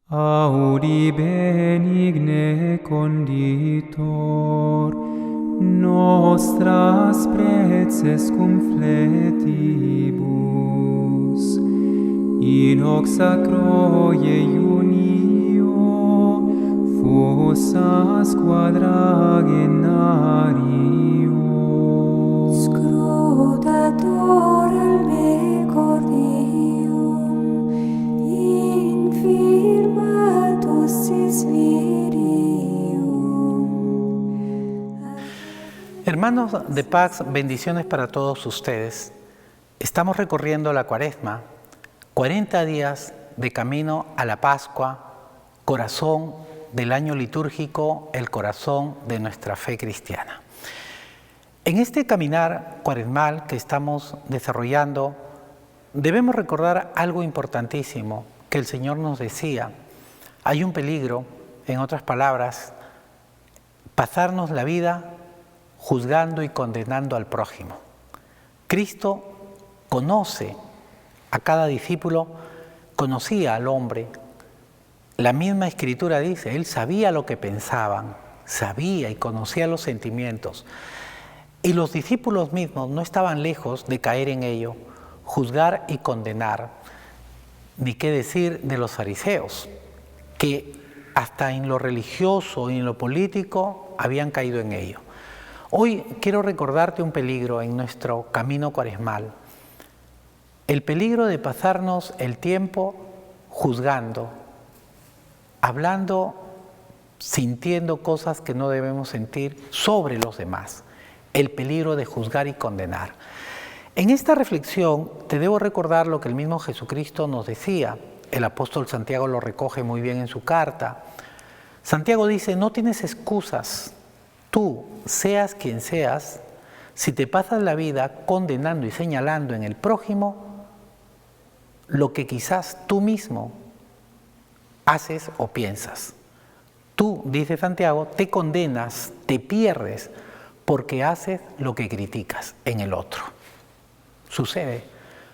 Audi benigne conditor, nostras preces cum fletibus, in hoc sacroie junio fossas quadragenario. Scrutator albe cordium, infirmatus sis virium. Hermanos de paz, bendiciones para todos ustedes. Estamos recorriendo la Cuaresma, 40 días de camino a la Pascua, corazón del año litúrgico, el corazón de nuestra fe cristiana. En este caminar cuaresmal que estamos desarrollando, debemos recordar algo importantísimo que el Señor nos decía. Hay un peligro, en otras palabras, pasarnos la vida juzgando y condenando al prójimo. Cristo conoce a cada discípulo, conocía al hombre. La misma Escritura dice, Él sabía lo que pensaban, sabía y conocía los sentimientos. Y los discípulos mismos no estaban lejos de caer en ello, juzgar y condenar. Ni qué decir de los fariseos, que hasta en lo religioso y en lo político habían caído en ello. Hoy quiero recordarte un peligro en nuestro camino cuaresmal. El peligro de pasarnos el tiempo juzgando, hablando, sintiendo cosas que no debemos sentir sobre los demás. El peligro de juzgar y condenar. En esta reflexión te debo recordar lo que el mismo Jesucristo nos decía. El apóstol Santiago lo recoge muy bien en su carta. Santiago dice, no tienes excusas. Tú, seas quien seas, si te pasas la vida condenando y señalando en el prójimo lo que quizás tú mismo haces o piensas. Tú, dice Santiago, te condenas, te pierdes, porque haces lo que criticas en el otro. Sucede.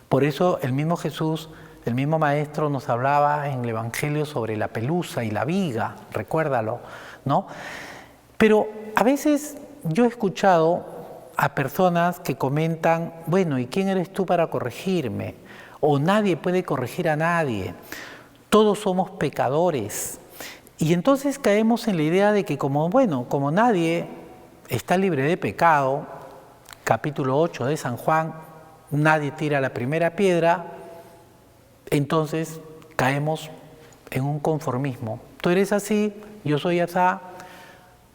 Por eso el mismo Jesús, el mismo Maestro nos hablaba en el Evangelio sobre la pelusa y la viga, recuérdalo, ¿no? Pero a veces yo he escuchado a personas que comentan, bueno, ¿y quién eres tú para corregirme? O nadie puede corregir a nadie, todos somos pecadores. Y entonces caemos en la idea de que como nadie está libre de pecado, capítulo 8 de San Juan, nadie tira la primera piedra, entonces caemos en un conformismo. Tú eres así, yo soy así,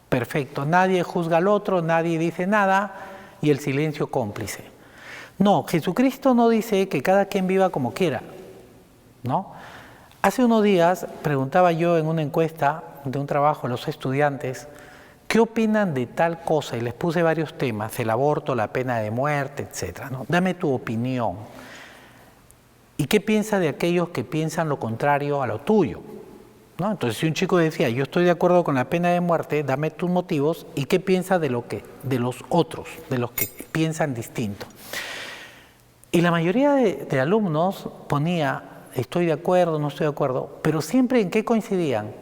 perfecto, nadie juzga al otro, nadie dice nada y el silencio cómplice. No, Jesucristo no dice que cada quien viva como quiera, ¿no? Hace unos días preguntaba yo en una encuesta de un trabajo a los estudiantes, ¿qué opinan de tal cosa? Y les puse varios temas, el aborto, la pena de muerte, etc., ¿no? Dame tu opinión. ¿Y qué piensa de aquellos que piensan lo contrario a lo tuyo? ¿No? Entonces, si un chico decía, yo estoy de acuerdo con la pena de muerte, dame tus motivos, ¿y qué piensa de los otros, de los que piensan distinto? Y la mayoría de alumnos ponía, estoy de acuerdo, no estoy de acuerdo, pero siempre en qué coincidían.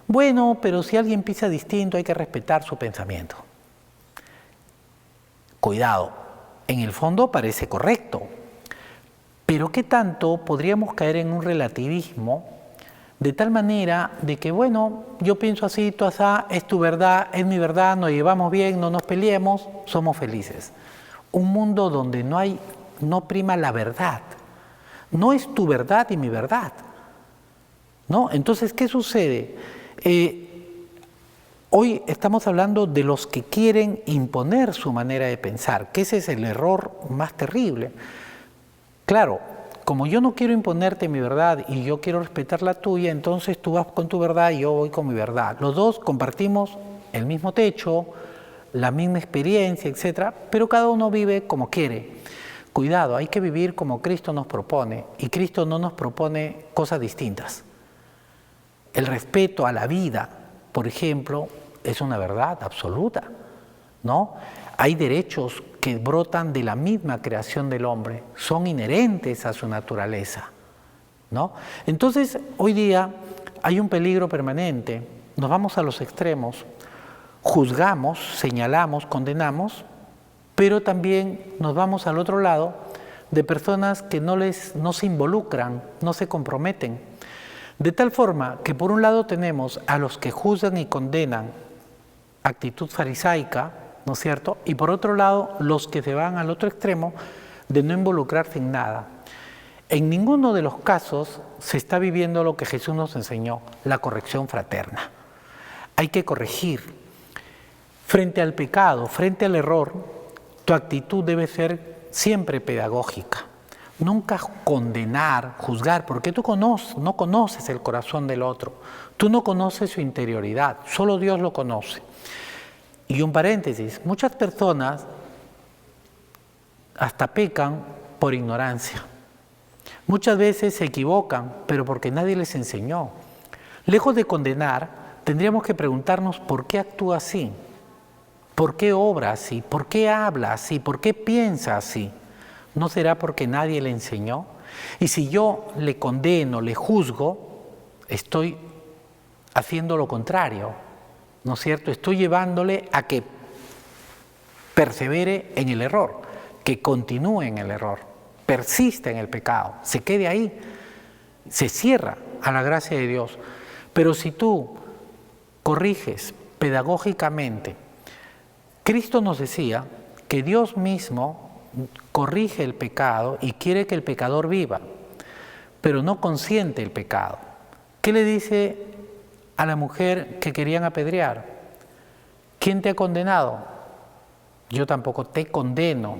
Bueno, pero si alguien piensa distinto hay que respetar su pensamiento. Cuidado, en el fondo parece correcto, pero ¿qué tanto podríamos caer en un relativismo de tal manera de que, bueno, yo pienso así, tú así, es tu verdad, es mi verdad, nos llevamos bien, no nos peleemos, somos felices? Un mundo donde no prima la verdad, no es tu verdad y mi verdad, ¿no? Entonces, ¿qué sucede? Hoy estamos hablando de los que quieren imponer su manera de pensar, que ese es el error más terrible. Claro, como yo no quiero imponerte mi verdad y yo quiero respetar la tuya, entonces tú vas con tu verdad y yo voy con mi verdad. Los dos compartimos el mismo techo, la misma experiencia, etc., pero cada uno vive como quiere. Cuidado, hay que vivir como Cristo nos propone, y Cristo no nos propone cosas distintas. El respeto a la vida, por ejemplo, es una verdad absoluta, ¿no? Hay derechos que brotan de la misma creación del hombre, son inherentes a su naturaleza, ¿no? Entonces, hoy día hay un peligro permanente. Nos vamos a los extremos. Juzgamos, señalamos, condenamos, pero también nos vamos al otro lado de personas que no se involucran, no se comprometen. De tal forma que por un lado tenemos a los que juzgan y condenan, actitud farisaica, ¿no es cierto? Y por otro lado, los que se van al otro extremo de no involucrarse en nada. En ninguno de los casos se está viviendo lo que Jesús nos enseñó, la corrección fraterna. Hay que corregir. Frente al pecado, frente al error, tu actitud debe ser siempre pedagógica. Nunca condenar, juzgar, porque tú no conoces el corazón del otro. Tú no conoces su interioridad, solo Dios lo conoce. Y un paréntesis, muchas personas hasta pecan por ignorancia. Muchas veces se equivocan, pero porque nadie les enseñó. Lejos de condenar, tendríamos que preguntarnos por qué actúa así, por qué obra así, por qué habla así, por qué piensa así. ¿No será porque nadie le enseñó? Y si yo le condeno, le juzgo, estoy haciendo lo contrario, ¿no es cierto? Estoy llevándole a que persevere en el error, que continúe en el error, persista en el pecado, se quede ahí, se cierra a la gracia de Dios. Pero si tú corriges pedagógicamente, Cristo nos decía que Dios mismo corrige el pecado y quiere que el pecador viva, pero no consiente el pecado. ¿Qué le dice a la mujer que querían apedrear? ¿Quién te ha condenado? Yo tampoco te condeno,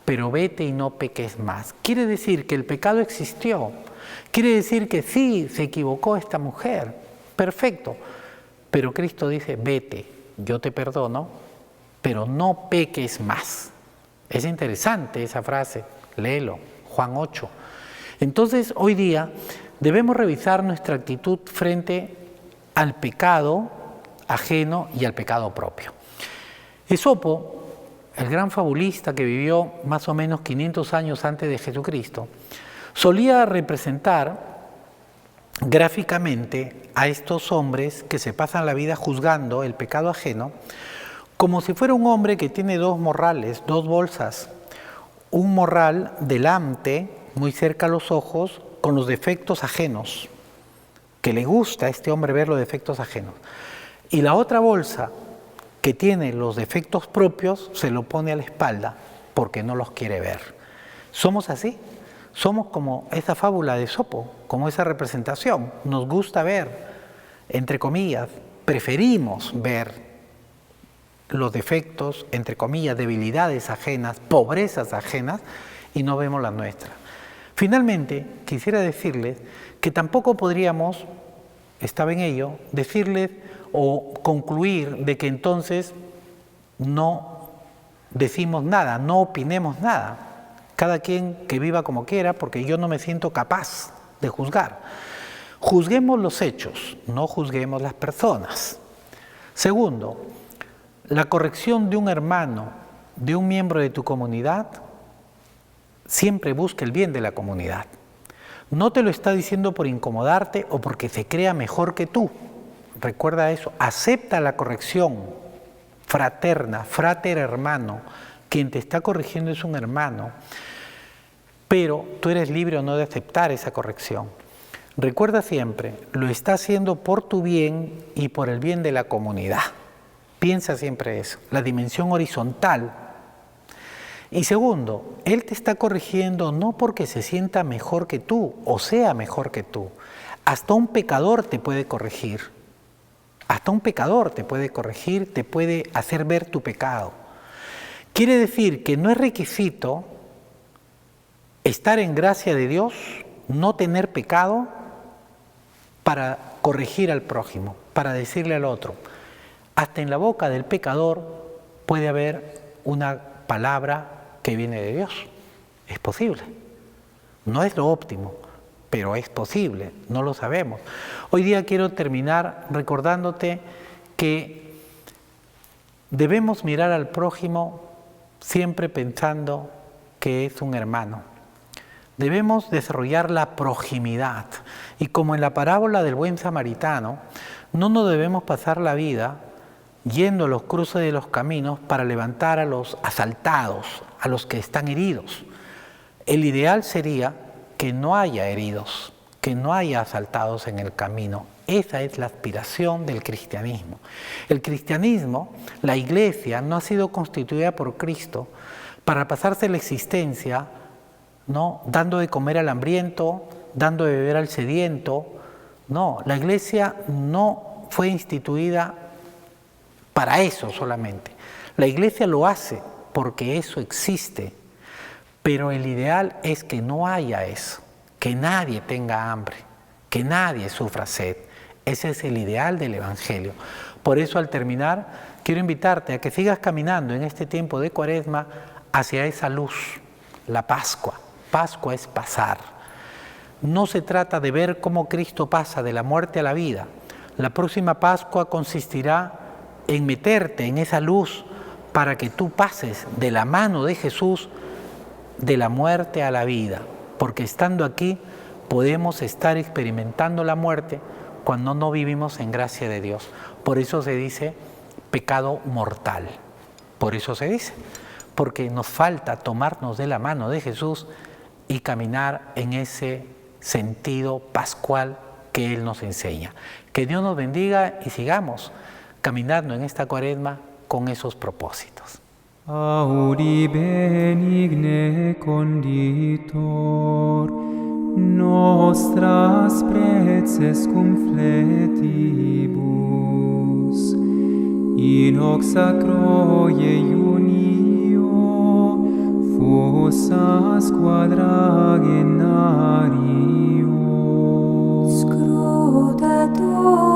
pero vete y no peques más. Quiere decir que el pecado existió. Quiere decir que sí, se equivocó esta mujer. Perfecto. Pero Cristo dice, vete, yo te perdono, pero no peques más. Es interesante esa frase, léelo, Juan 8. Entonces, hoy día debemos revisar nuestra actitud frente al pecado ajeno y al pecado propio. Esopo, el gran fabulista que vivió más o menos 500 años antes de Jesucristo, solía representar gráficamente a estos hombres que se pasan la vida juzgando el pecado ajeno como si fuera un hombre que tiene dos morrales, dos bolsas. Un morral delante, muy cerca a los ojos, con los defectos ajenos, que le gusta a este hombre ver los defectos ajenos. Y la otra bolsa, que tiene los defectos propios, se lo pone a la espalda, porque no los quiere ver. Somos así, somos como esa fábula de Esopo, como esa representación. Nos gusta ver, entre comillas, preferimos ver los defectos, entre comillas, debilidades ajenas, pobrezas ajenas, y no vemos la nuestra. Finalmente, quisiera decirles que tampoco podríamos, estaba en ello, decirles o concluir de que entonces no decimos nada, no opinemos nada. Cada quien que viva como quiera, porque yo no me siento capaz de juzgar. Juzguemos los hechos, no juzguemos las personas. Segundo, la corrección de un hermano, de un miembro de tu comunidad, siempre busca el bien de la comunidad. No te lo está diciendo por incomodarte o porque se crea mejor que tú. Recuerda eso, acepta la corrección fraterna, frater hermano. Quien te está corrigiendo es un hermano, pero tú eres libre o no de aceptar esa corrección. Recuerda siempre, lo está haciendo por tu bien y por el bien de la comunidad. Piensa siempre eso, la dimensión horizontal. Y segundo, Él te está corrigiendo no porque se sienta mejor que tú o sea mejor que tú. Hasta un pecador te puede corregir. Hasta un pecador te puede corregir, te puede hacer ver tu pecado. Quiere decir que no es requisito estar en gracia de Dios, no tener pecado para corregir al prójimo, para decirle al otro. Hasta en la boca del pecador puede haber una palabra que viene de Dios. Es posible. No es lo óptimo, pero es posible, no lo sabemos. Hoy día quiero terminar recordándote que debemos mirar al prójimo siempre pensando que es un hermano. Debemos desarrollar la proximidad. Y como en la parábola del buen samaritano, no nos debemos pasar la vida yendo a los cruces de los caminos para levantar a los asaltados, a los que están heridos. El ideal sería que no haya heridos, que no haya asaltados en el camino. Esa es la aspiración del cristianismo. El cristianismo, la iglesia, no ha sido constituida por Cristo para pasarse la existencia, ¿no?, dando de comer al hambriento, dando de beber al sediento. No, la iglesia no fue instituida para eso solamente. La iglesia lo hace porque eso existe, pero el ideal es que no haya eso, que nadie tenga hambre, que nadie sufra sed. Ese es el ideal del Evangelio. Por eso, al terminar, quiero invitarte a que sigas caminando en este tiempo de Cuaresma hacia esa luz, la Pascua. Pascua es pasar. No se trata de ver cómo Cristo pasa de la muerte a la vida. La próxima Pascua consistirá en meterte en esa luz para que tú pases de la mano de Jesús de la muerte a la vida. Porque estando aquí podemos estar experimentando la muerte cuando no vivimos en gracia de Dios. Por eso se dice pecado mortal. Por eso se dice. Porque nos falta tomarnos de la mano de Jesús y caminar en ese sentido pascual que Él nos enseña. Que Dios nos bendiga y sigamos caminando en esta Cuaresma con esos propósitos. Auri benigne conditor nostras preces cum fletibus in hoc sacroie junio fossas quadragenario Scrutator